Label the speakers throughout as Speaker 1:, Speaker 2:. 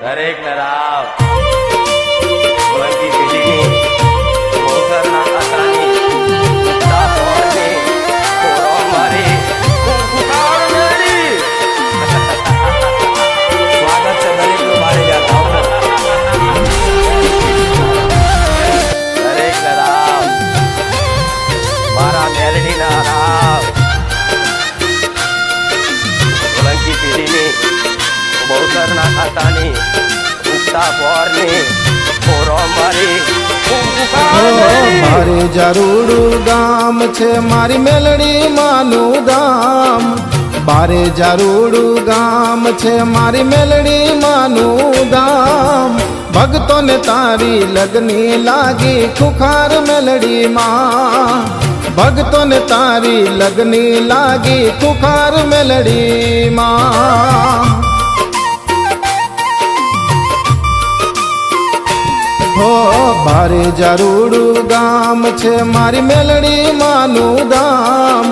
Speaker 1: દરેક નરાવ વળગી પેઢીની મોસરના આશાની ઉત્તા પોરની કોરો મારી કુકુકાર મેળી. સ્વાગત છે દરેકનું મારી ગયા દરેક નરાવ મારા મેલડીના રાવ વળગી પેઢીની બહુસરના ખાતાની ઉગતા પોરની કોરો મારી
Speaker 2: મારે જારુડું ગામ છે મારી મેલડી માનું ગામ. બારે જારુડું ગામ છે મારી મેલડી માનું ગામ. ભક્તોને તારી લગની લાગી ખુખાર મેલડી માં. ભક્તોને તારી લગની લાગી ખુખાર મેલડી માં. હો બારે જારુડું ગામ છે મારી મેલડી માનું ગામ.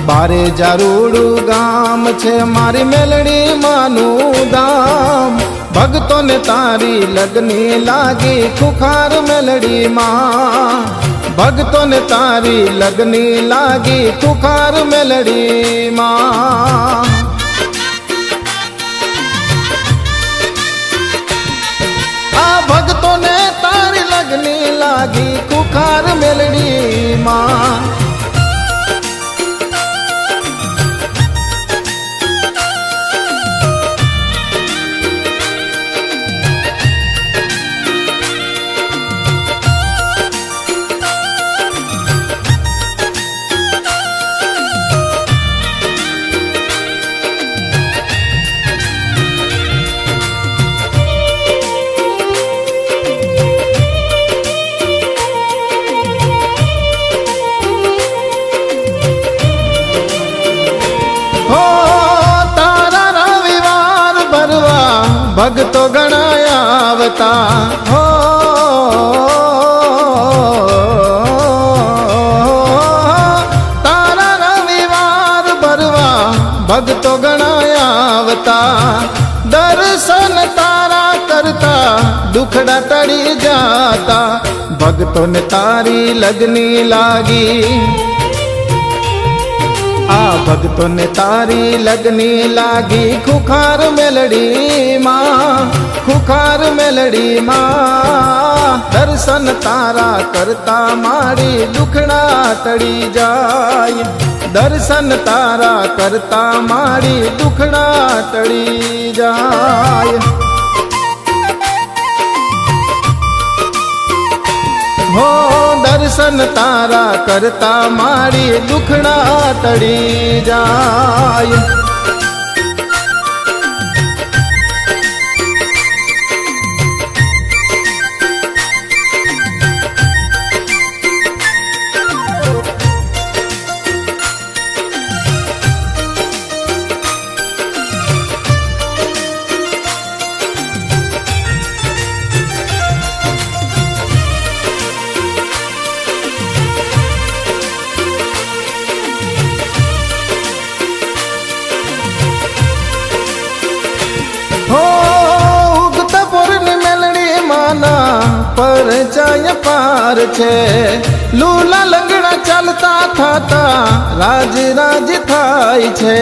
Speaker 2: બારે જારુડું ગામ છે મારી મેલડી માનું ગામ. ભક્તોને તારી લગની લાગી ખુખાર મેલડી માં. ભક્તોને તારી લગની લાગી ખુખાર મેલડી માં. આ ભક્તોને તારી લગની લાગી ખુખાર મેલડી માં. ભક્તો ગણાયા આવતા હો. તારા રવિવાર ભરવા ભક્તો ગણાયા આવતા. દર્શન તારા કરતા દુખડા ટળી જાતા. ભક્તોને તારી લગની લાગી. આ ભક્તોને તારી લગની લાગી ખુખાર મેલડી માં. ખુખાર મેલડી માં. દર્શન તારા કરતા મારી દુખડા ટળી જાય. દર્શન તારા કરતા મારી દુખડા ટળી જાય. હો દર્શન તારા કરતા મારી દુખડા ટળી જાય. પરચાય પાર છે લૂલા લંગડા ચાલતા થતા રાજ રાજ થાય છે.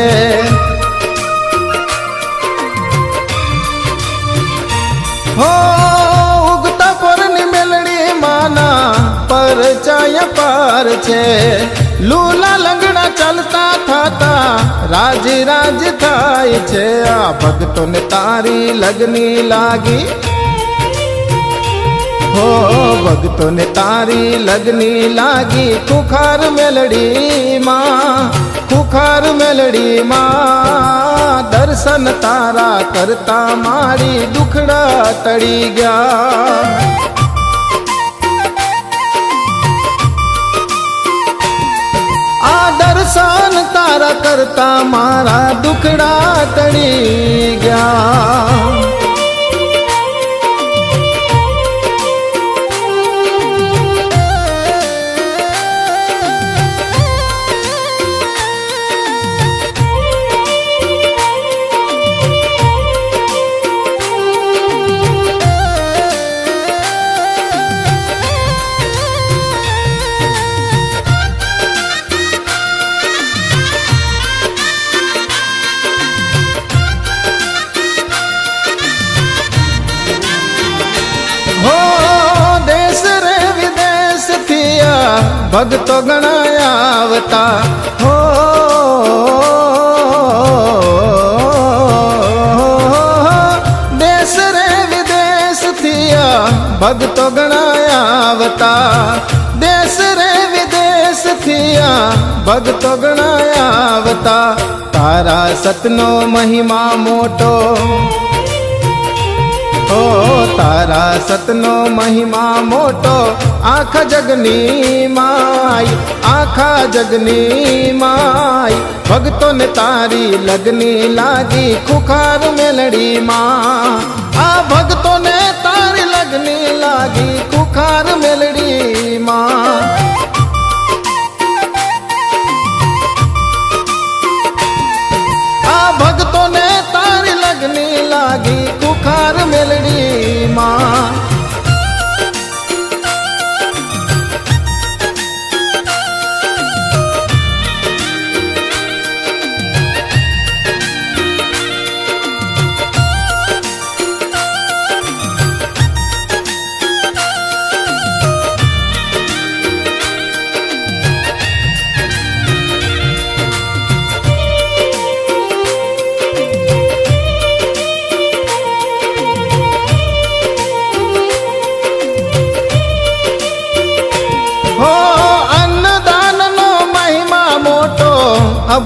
Speaker 2: હો ઉગતા પોરની મેલડી માના પરચાય પાર છે. લૂલા લંગડા ચાલતા થતા રાજ રાજ થાય છે. આ ભક્તોને તારી લગની લાગી. હો ભક્તોને તારી લગની લાગી ખુખાર મેલડી માં. ખુખાર મેલડી માં. દર્શન તારા કરતા મારી દુખડા ટળી ગયા. આ દર્શન તારા કરતા મારા દુખડા ટળી ગયા. ભગતો ઘણા આવતા હો દેશ રે વિદેશથી ભગતો ઘણા આવતા દેશ રે વિદેશથી ભગતો ઘણા આવતા તારા સતનો મહિમા મોટો ઓ તારા સતનો મહિમા મોટો આખા જગની માય આખા જગની માય ભક્તોને તારી લગની લાગી ખુખાર મેલડી માં આ ભક્તોને તારી લગની લાગી ખુખાર મેલડી માં આ ભક્તોને તારી લગની લાગી ખુખાર મેલડી માં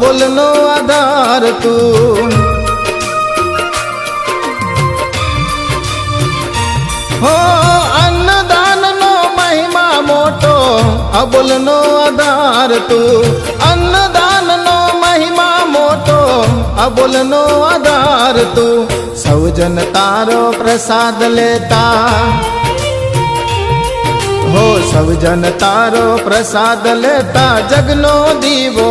Speaker 2: બોલનો આધાર તું હો અન્નદાનનો મહિમા મોટો અબોલનો આધાર તું અન્નદાનનો મહિમા મોટો અબોલનો આધાર તું સૌજન તારો પ્રસાદ લેતા હો સૌજન તારો પ્રસાદ લેતા જગનો દીવો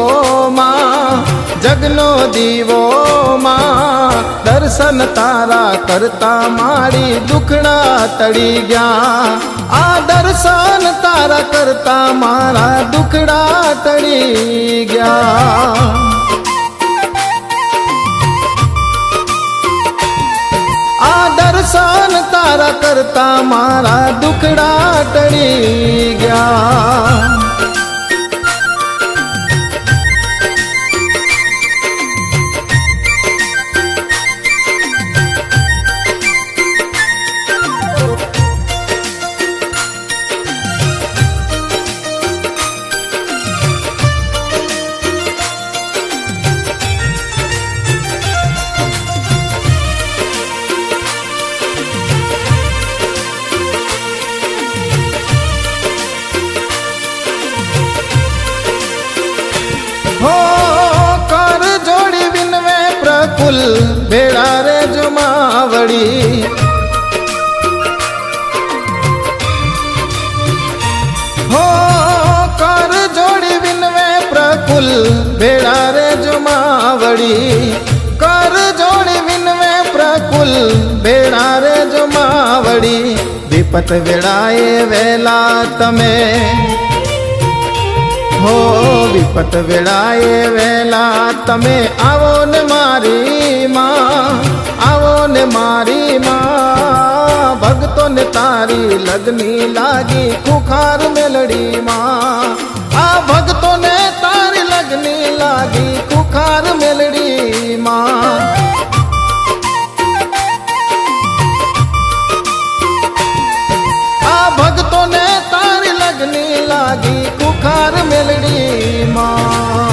Speaker 2: માં જગનો દીવો માં દર્શન તારા કરતા મારી દુખડા તળી ગયા આ દર્શન તારા કરતા મારા દુખડા તળી ગયા આ દર્શન તારા કરતા મારા દુખડા ટળી ગયા હો કર જોડી વિનવે પ્રકુલ ભેળા રે જમાવડી હો કર જોડી વિનવે પ્રકુલ ભેળા રે જમાવડી કર જોડી વિનવે પ્રકુલ ભેળા રે જમાવડી વિપત વેળાએ વેલા તમે હો વિપત વેળાએ વેલા તમે આવો ને મારી માં આવો ને મારી માં ભક્તોને તારી લગની લાગી ખુખાર મેલડી માં આ ભક્તોને તારી લગની લાગી ખુખાર મેલડી માં આ ભક્તોને તારી લગની લાગી ખુખાર મેલડી માં